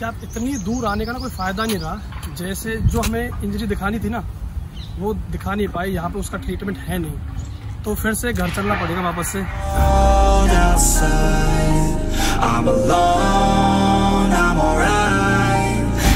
क्या इतनी दूर आने का ना कोई फ़ायदा नहीं रहा। जैसे जो हमें इंजरी दिखानी थी ना वो दिखा नहीं पाई, यहाँ पे उसका ट्रीटमेंट है नहीं, तो फिर से घर चलना पड़ेगा वापस से।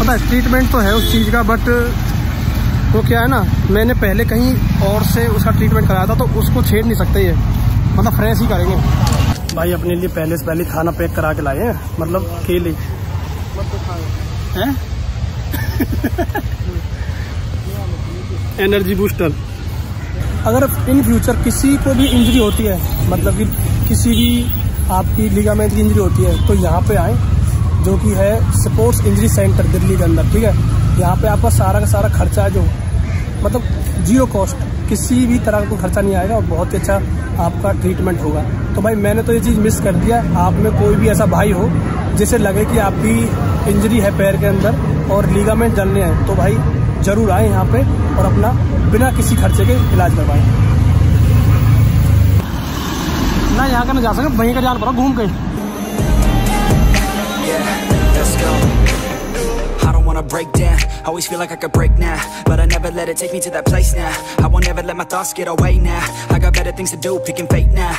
पता है ट्रीटमेंट तो है उस चीज़ का, बट वो क्या है ना, मैंने पहले कहीं और से उसका ट्रीटमेंट कराया था तो उसको छेड़ नहीं सकते ये, मतलब फ्रेश ही करेंगे। भाई अपने लिए पहले से पहले खाना पैक करा के लाए हैं, मतलब केले हैं एनर्जी बूस्टर। अगर इन फ्यूचर किसी को भी इंजरी होती है, मतलब कि किसी भी आपकी लिगामेंट की इंजरी होती है, तो यहाँ पे आए, जो कि है स्पोर्ट्स इंजरी सेंटर दिल्ली के अंदर, ठीक है। यहाँ पे आपका सारा का सारा खर्चा है जो मतलब जीरो कॉस्ट, किसी भी तरह का खर्चा नहीं आएगा और बहुत ही अच्छा आपका ट्रीटमेंट होगा। तो भाई मैंने तो ये चीज़ मिस कर दिया। आप में कोई भी ऐसा भाई हो जिसे लगे कि आपकी इंजरी है पैर के अंदर और लीगामेंट जलने हैं, तो भाई ज़रूर आए यहाँ पे और अपना बिना किसी खर्चे के इलाज करवाएं। ना यहाँ का ना जा सके, वहीं का जाना पड़ा घूम के। Break down, always feel like I could break now, but I never let it take me to that place now. I won't ever let my thoughts get away now. I got better things to do, picking fate now.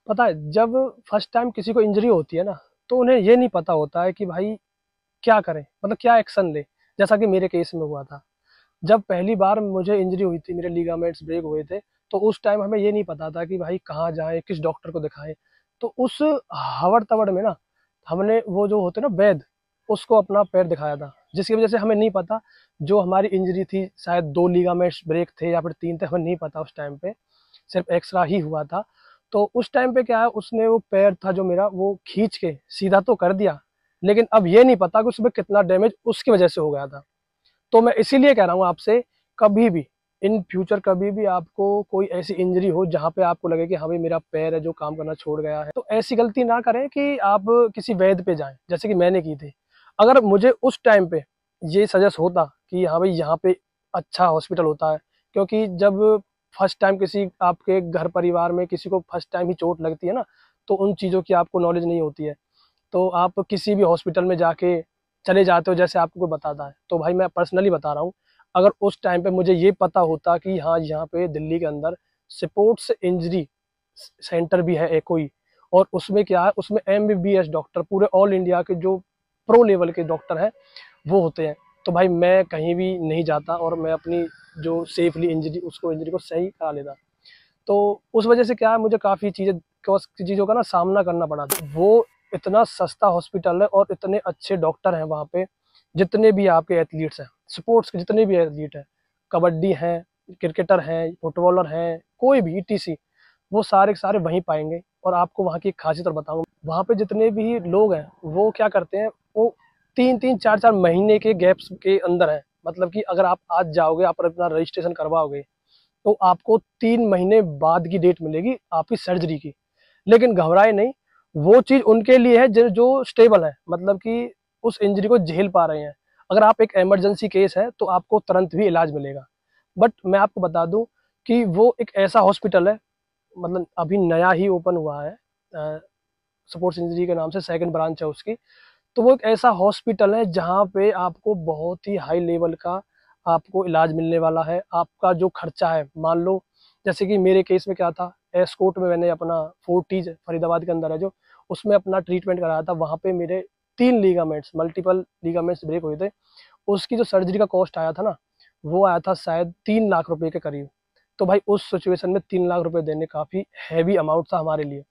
पता है जब first time किसी को injury होती है ना, तो उन्हें ये नहीं पता होता है कि भाई क्या करें, मतलब क्या एक्शन ले। जैसा कि मेरे केस में हुआ था, जब पहली बार मुझे इंजरी हुई थी, मेरे लिगामेंट्स ब्रेक हुए थे, तो उस टाइम हमें ये नहीं पता था कि भाई कहाँ जाएं, किस डॉक्टर को दिखाएं। तो उस हवड़ तवड़ में ना हमने वो जो होते ना वैद, उसको अपना पैर दिखाया था, जिसकी वजह से हमें नहीं पता जो हमारी इंजरी थी, शायद 2 लिगामेंट्स ब्रेक थे या फिर 3 थे, हमें नहीं पता उस टाइम पे, सिर्फ एक्सरा ही हुआ था। तो उस टाइम पे क्या है, उसने वो पैर था जो मेरा वो खींच के सीधा तो कर दिया, लेकिन अब ये नहीं पता कि उसमें कितना डैमेज उसकी वजह से हो गया था। तो मैं इसीलिए कह रहा हूँ आपसे, कभी भी इन फ्यूचर कभी भी आपको कोई ऐसी इंजरी हो जहाँ पे आपको लगे कि हाँ भाई मेरा पैर है जो काम करना छोड़ गया है, तो ऐसी गलती ना करें कि आप किसी वैद्य पे जाएं, जैसे कि मैंने की थी। अगर मुझे उस टाइम पे ये सजेस्ट होता कि हाँ भाई यहाँ पे अच्छा हॉस्पिटल होता है, क्योंकि जब फर्स्ट टाइम किसी आपके घर परिवार में किसी को फर्स्ट टाइम ही चोट लगती है ना, तो उन चीज़ों की आपको नॉलेज नहीं होती है, तो आप किसी भी हॉस्पिटल में जाके चले जाते हो जैसे आपको कोई बताता है। तो भाई मैं पर्सनली बता रहा हूँ, अगर उस टाइम पे मुझे ये पता होता कि हाँ यहाँ पे दिल्ली के अंदर स्पोर्ट्स इंजरी सेंटर भी है एक कोई, और उसमें क्या है, उसमें MBBS डॉक्टर पूरे ऑल इंडिया के जो प्रो लेवल के डॉक्टर हैं वो होते हैं, तो भाई मैं कहीं भी नहीं जाता और मैं अपनी जो सेफली इंजरी को सही करा लेता। तो उस वजह से क्या है, मुझे काफ़ी चीज़ों का ना सामना करना पड़ा था। वो इतना सस्ता हॉस्पिटल है और इतने अच्छे डॉक्टर हैं वहाँ पे, जितने भी आपके एथलीट्स हैं, स्पोर्ट्स के जितने भी एथलीट हैं, कबड्डी हैं, क्रिकेटर हैं, फुटबॉलर हैं, कोई भी ETC, वो सारे के सारे वहीं पाएंगे। और आपको वहाँ की एक खासियत और बताऊँगा, वहाँ पे जितने भी लोग हैं वो क्या करते हैं, वो 3-3, 4-4 महीने के गैप्स के अंदर हैं। मतलब कि अगर आप आज जाओगे, आप अपना रजिस्ट्रेशन करवाओगे, तो आपको 3 महीने बाद की डेट मिलेगी आपकी सर्जरी की। लेकिन घबराए नहीं, वो चीज़ उनके लिए है जो स्टेबल है, मतलब कि उस इंजरी को झेल पा रहे हैं। अगर आप एक इमरजेंसी केस है तो आपको तुरंत भी इलाज मिलेगा। बट मैं आपको बता दूं कि वो एक ऐसा हॉस्पिटल है, मतलब अभी नया ही ओपन हुआ है, स्पोर्ट्स इंजरी के नाम से सेकंड ब्रांच है उसकी। तो वो एक ऐसा हॉस्पिटल है जहाँ पे आपको बहुत ही हाई लेवल का आपको इलाज मिलने वाला है। आपका जो खर्चा है, मान लो जैसे कि मेरे केस में क्या था, एस्कोट में मैंने अपना फोर्टीज फरीदाबाद के अंदर है जो, उसमें अपना ट्रीटमेंट कराया था। वहाँ पे मेरे 3 लीगामेंट्स, मल्टीपल लीगामेंट्स ब्रेक हुए थे। उसकी जो सर्जरी का कॉस्ट आया था ना, वो आया था शायद 3 लाख रुपए के करीब। तो भाई उस सिचुएशन में 3 लाख रुपए देने काफ़ी हैवी अमाउंट था हमारे लिए।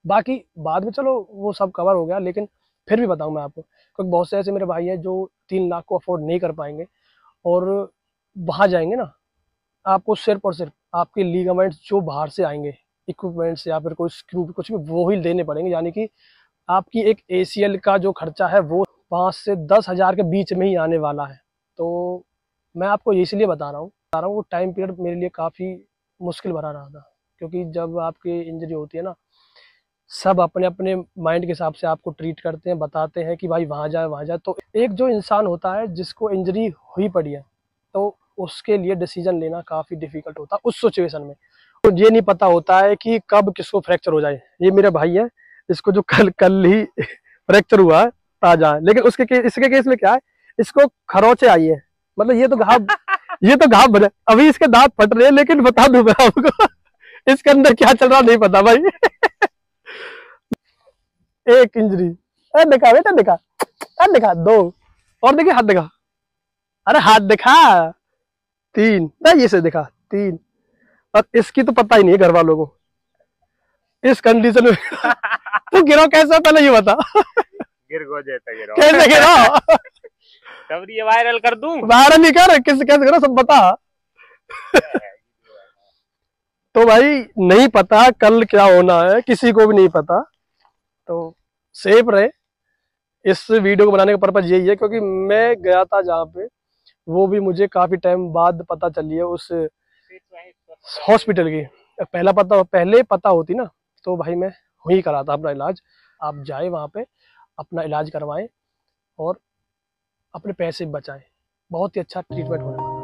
बाकी बाद में चलो वो सब कवर हो गया, लेकिन फिर भी बताऊँ मैं आपको, क्योंकि बहुत से ऐसे मेरे भाई हैं जो 3 लाख को अफोर्ड नहीं कर पाएंगे और वहाँ जाएंगे ना, आपको सिर्फ और सिर्फ आपके लीगामेंट्स जो बाहर से आएंगे, इक्विपमेंट्स या फिर कोई स्क्रू कुछ भी, वो ही देने पड़ेंगे। यानी कि आपकी एक ACL का जो खर्चा है वो 5 से 10 हज़ार के बीच में ही आने वाला है। तो मैं आपको इसलिए बता रहा हूँ वो टाइम पीरियड मेरे लिए काफ़ी मुश्किल भरा रहा था, क्योंकि जब आपकी इंजरी होती है ना, सब अपने अपने माइंड के हिसाब से आपको ट्रीट करते हैं, बताते हैं कि भाई वहाँ जाए। तो एक जो इंसान होता है जिसको इंजरी हुई पड़ी है, तो उसके लिए डिसीजन लेना काफ़ी डिफिकल्ट होता है उस सिचुएशन में। तो ये नहीं पता होता है कि कब किसको फ्रैक्चर हो जाए। ये मेरा भाई है, इसको जो कल ही फ्रैक्चर हुआ है, आ जाए। लेकिन इसके केस में क्या है, इसको खरोचे आई है, मतलब ये तो घाव ये तो घाव बने, अभी इसके दांत फट रहे हैं, लेकिन बता दूं मैं आपको इसके अंदर क्या चल रहा नहीं पता भाई। एक इंजरी, अरे दिखा बेटा दिखा, अरे दिखा दो, और देखिए हाथ दिखा, अरे हाथ दिखा, 3 नहीं ये से दिखा 3। और इसकी तो पता ही नहीं है घर वालों को इस कंडीशन में। तू गिरो कैसे पहले ये बता। गिर गो जाता गिरो कैसे गिरो, तब ये वायरल कर दूं, वायरल नहीं कर, कैसे करो सब बता। तो भाई नहीं पता कल क्या होना है, किसी को भी नहीं पता, तो सेफ रहे। इस वीडियो को बनाने का पर्पज यही है, क्योंकि मैं गया था जहाँ पे, वो भी मुझे काफी टाइम बाद पता चली है उस हॉस्पिटल की। पहले पता होती ना तो भाई मैं वहीं कराता अपना इलाज। आप जाए वहाँ पे, अपना इलाज करवाएं और अपने पैसे बचाएं, बहुत ही अच्छा ट्रीटमेंट होने वाला है।